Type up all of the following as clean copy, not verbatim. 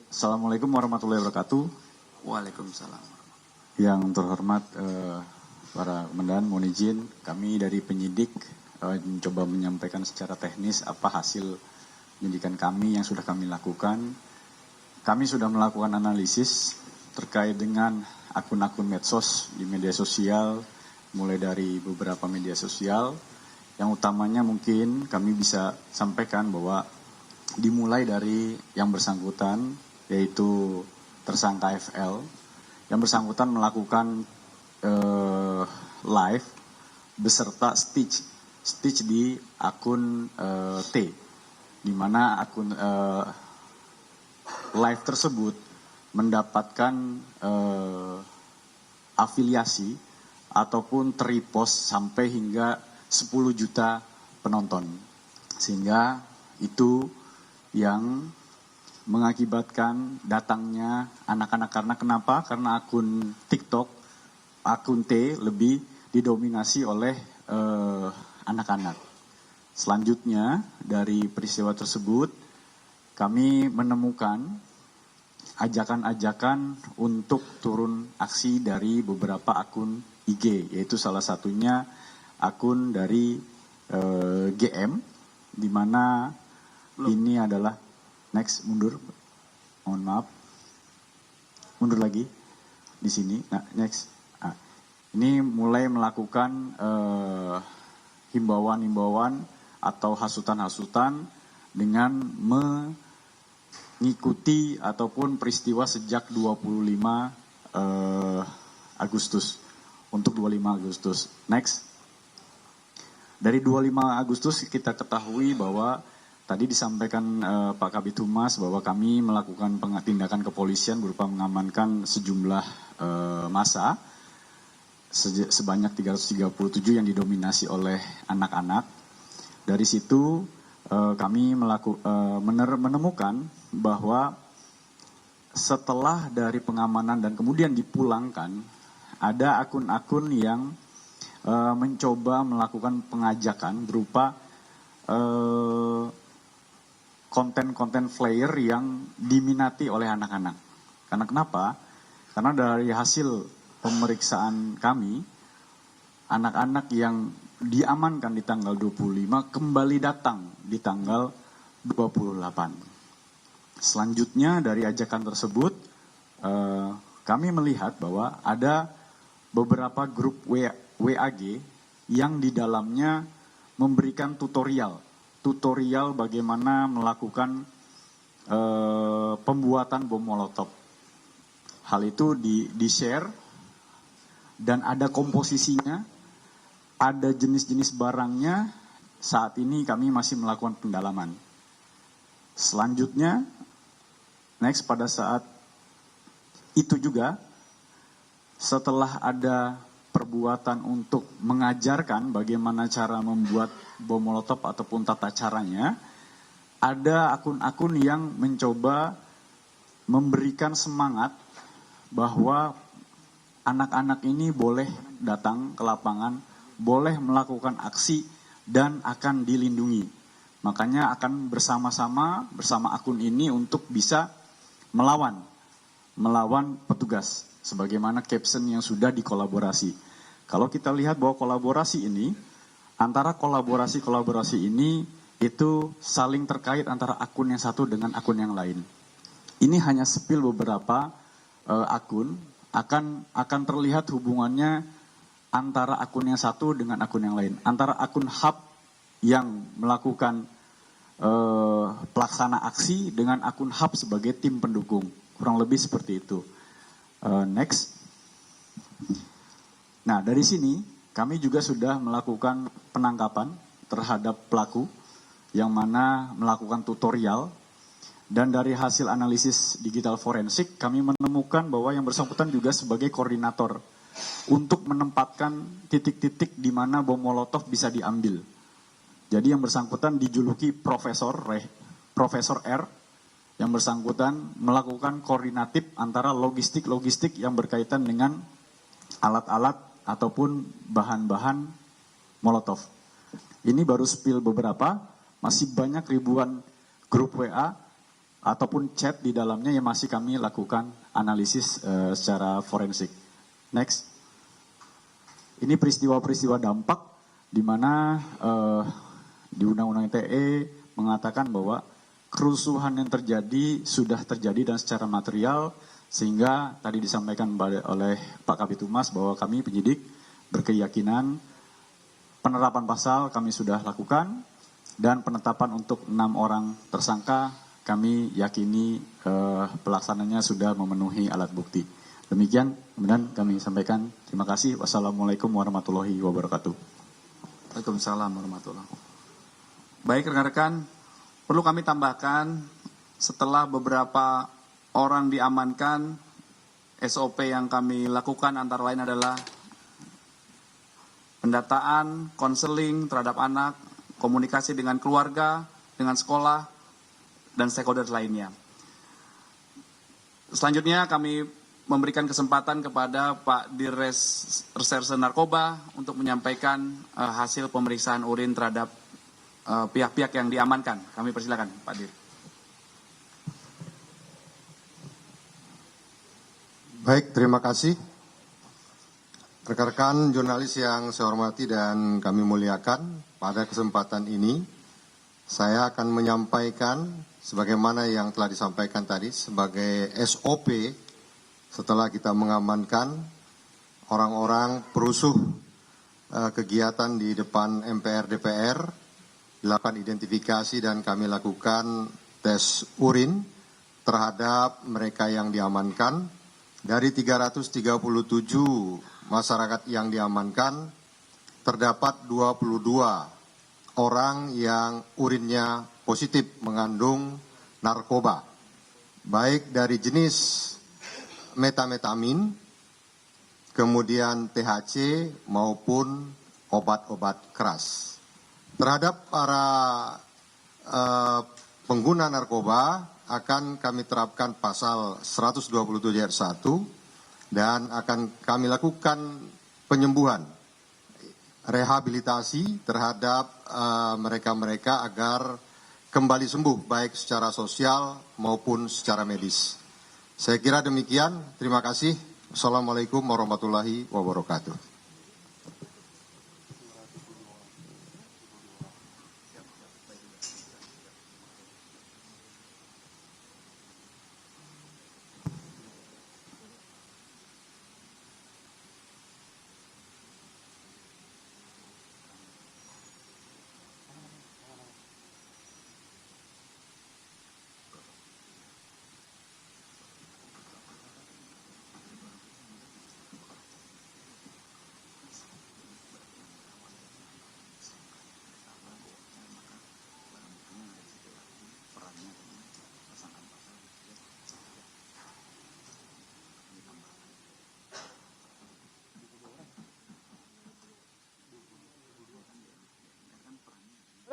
Assalamualaikum warahmatullahi wabarakatuh. Waalaikumsalam. Yang terhormat para komandan, mohon izin kami dari penyidik mencoba menyampaikan secara teknis apa hasil penyidikan kami yang sudah kami lakukan. Kami sudah melakukan analisis terkait dengan akun-akun medsos di media sosial, mulai dari beberapa media sosial. Yang utamanya mungkin kami bisa sampaikan bahwa dimulai dari yang bersangkutan, yaitu tersangka FL, yang bersangkutan melakukan live beserta stitch di akun T, di mana akun live tersebut mendapatkan afiliasi ataupun repost sampai hingga 10 juta penonton, sehingga itu yang mengakibatkan datangnya anak-anak. Kenapa? Karena akun TikTok, akun T lebih didominasi oleh anak-anak. Selanjutnya dari peristiwa tersebut kami menemukan ajakan-ajakan untuk turun aksi dari beberapa akun IG, yaitu salah satunya akun dari GM, di mana ini adalah next, mundur, mohon maaf, mundur lagi di sini. Nah, next, ini mulai melakukan himbauan-himbauan atau hasutan-hasutan dengan mengikuti ataupun peristiwa sejak 25 Agustus, untuk 25 Agustus. Next, dari 25 Agustus kita ketahui bahwa tadi disampaikan Pak Kabid Humas bahwa kami melakukan tindakan kepolisian berupa mengamankan sejumlah massa sebanyak 337 yang didominasi oleh anak-anak. Dari situ kami menemukan bahwa setelah dari pengamanan dan kemudian dipulangkan, ada akun-akun yang mencoba melakukan pengajakan berupa konten-konten flyer yang diminati oleh anak-anak. Karena kenapa? Karena dari hasil pemeriksaan kami, anak-anak yang diamankan di tanggal 25 kembali datang di tanggal 28. Selanjutnya dari ajakan tersebut, kami melihat bahwa ada beberapa grup WAG yang di dalamnya memberikan tutorial bagaimana melakukan pembuatan bom molotov. Hal itu di-share dan ada komposisinya, ada jenis-jenis barangnya. Saat ini kami masih melakukan pendalaman. Selanjutnya, next, pada saat itu juga, setelah ada perbuatan untuk mengajarkan bagaimana cara membuat bom molotov ataupun tata caranya, ada akun-akun yang mencoba memberikan semangat bahwa anak-anak ini boleh datang ke lapangan, boleh melakukan aksi dan akan dilindungi. Makanya akan bersama akun ini untuk bisa melawan petugas, sebagaimana caption yang sudah dikolaborasi. Kalau kita lihat bahwa kolaborasi ini, antara kolaborasi ini itu saling terkait antara akun yang satu dengan akun yang lain. Ini hanya sepil beberapa akun, akan terlihat hubungannya antara akun yang satu dengan akun yang lain. Antara akun hub yang melakukan pelaksana aksi dengan akun hub sebagai tim pendukung. Kurang lebih seperti itu. Next. Nah, dari sini kami juga sudah melakukan penangkapan terhadap pelaku yang mana melakukan tutorial, dan dari hasil analisis digital forensik kami menemukan bahwa yang bersangkutan juga sebagai koordinator untuk menempatkan titik-titik di mana bom molotov bisa diambil. Jadi yang bersangkutan dijuluki Profesor R, yang bersangkutan melakukan koordinatif antara logistik yang berkaitan dengan alat-alat ataupun bahan-bahan molotov. Ini baru spill beberapa, masih banyak ribuan grup WA ataupun chat di dalamnya yang masih kami lakukan analisis secara forensik. Next. Ini peristiwa-peristiwa dampak di mana di Undang-Undang ITE mengatakan bahwa kerusuhan yang terjadi sudah terjadi dan secara material, sehingga tadi disampaikan oleh Pak Kabid Humas bahwa kami penyidik berkeyakinan penerapan pasal kami sudah lakukan dan penetapan untuk 6 orang tersangka kami yakini pelaksananya sudah memenuhi alat bukti. Demikian kemudian kami sampaikan. Terima kasih. Wassalamualaikum warahmatullahi wabarakatuh. Waalaikumsalam warahmatullahi wabarakatuh. Baik rekan-rekan, perlu kami tambahkan setelah beberapa orang diamankan, SOP yang kami lakukan antara lain adalah pendataan, konseling terhadap anak, komunikasi dengan keluarga, dengan sekolah, dan stakeholder lainnya. Selanjutnya kami memberikan kesempatan kepada Pak Dirres Reserse Narkoba untuk menyampaikan hasil pemeriksaan urin terhadap pihak-pihak yang diamankan. Kami persilakan Pak Dir. Baik, terima kasih. Rekan-rekan jurnalis yang saya hormati dan kami muliakan, pada kesempatan ini saya akan menyampaikan sebagaimana yang telah disampaikan tadi sebagai SOP setelah kita mengamankan orang-orang perusuh kegiatan di depan MPR DPR, dilakukan identifikasi dan kami lakukan tes urin terhadap mereka yang diamankan. Dari 337 masyarakat yang diamankan, terdapat 22 orang yang urinnya positif mengandung narkoba, baik dari jenis metamfetamin, kemudian THC maupun obat-obat keras. Terhadap para pengguna narkoba akan kami terapkan pasal 127 ayat 1 dan akan kami lakukan penyembuhan, rehabilitasi terhadap mereka-mereka agar kembali sembuh baik secara sosial maupun secara medis. Saya kira demikian. Terima kasih. Assalamualaikum warahmatullahi wabarakatuh.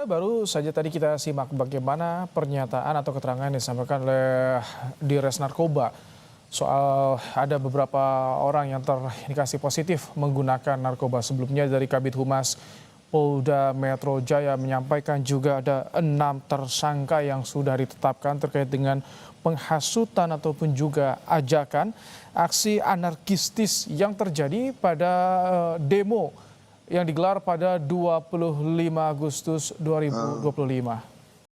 Baru saja tadi kita simak bagaimana pernyataan atau keterangan yang disampaikan oleh Dirres Narkoba soal ada beberapa orang yang terindikasi positif menggunakan narkoba. Sebelumnya dari Kabid Humas Polda Metro Jaya menyampaikan juga ada 6 tersangka yang sudah ditetapkan terkait dengan penghasutan ataupun juga ajakan aksi anarkistis yang terjadi pada demo yang digelar pada 25 Agustus 2025.